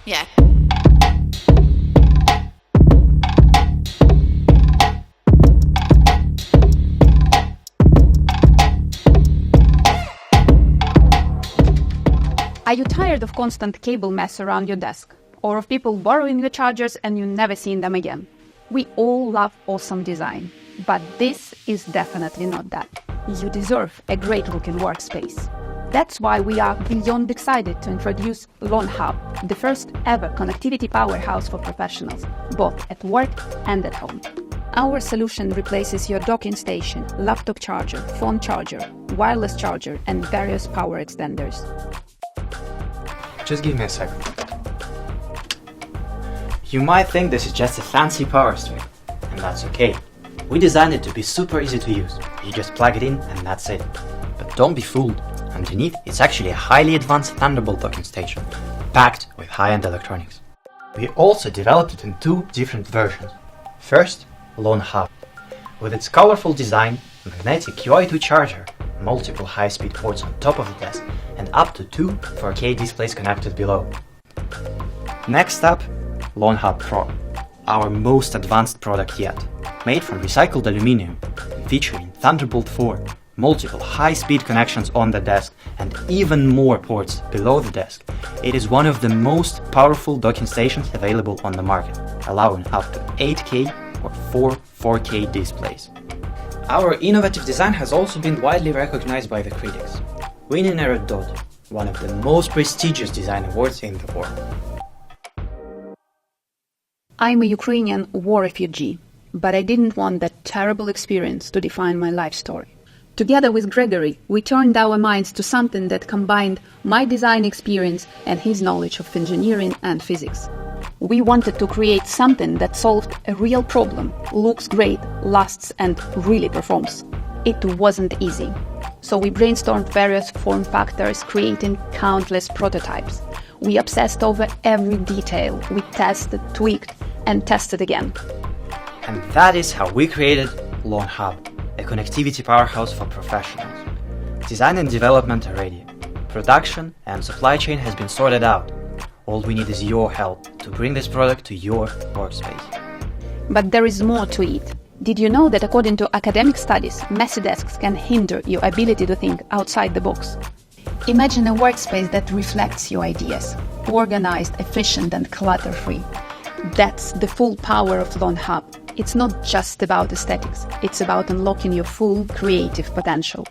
Yeah. Are you tired of constant cable mess around your desk? Or of people borrowing the chargers and you never seen them again? We all love awesome design, but this is definitely not that. You deserve a great-looking workspace. That's why we are beyond excited to introduce LawnHub, the first ever connectivity powerhouse for professionals, both at work and at home. Our solution replaces your docking station, laptop charger, phone charger, wireless charger, and various power extenders. Just give me a second. You might think this is just a fancy power strip, and that's okay. We designed it to be super easy to use. You just plug it in and that's it. But don't be fooled. Underneath, it's actually a highly advanced Thunderbolt docking station, packed with high-end electronics. We also developed it in two different versions. First, LawnHub. With its colorful design, magnetic QI2 charger, multiple high-speed ports on top of the desk, and up to two 4K displays connected below. Next up, LawnHub Pro, our most advanced product yet. Made from recycled aluminum, featuring Thunderbolt 4, multiple high-speed connections on the desk, and even more ports below the desk. It is one of the most powerful docking stations available on the market, allowing up to 8K or 4K displays. Our innovative design has also been widely recognized by the critics, winning a Red Dot, one of the most prestigious design awards in the world. I'm a Ukrainian war refugee, but I didn't want that terrible experience to define my life story. Together with Gregory, we turned our minds to something that combined my design experience and his knowledge of engineering and physics. We wanted to create something that solved a real problem, looks great, lasts, and really performs. It wasn't easy. So we brainstormed various form factors, creating countless prototypes. We obsessed over every detail. We tested, tweaked, and tested again. And that is how we created LawnHub, a connectivity powerhouse for professionals. Design and development are ready. Production and supply chain has been sorted out. All we need is your help to bring this product to your workspace. But there is more to it. Did you know that according to academic studies, messy desks can hinder your ability to think outside the box? Imagine a workspace that reflects your ideas, organized, efficient, and clutter-free. That's the full power of LawnHub. It's not just about aesthetics, it's about unlocking your full creative potential.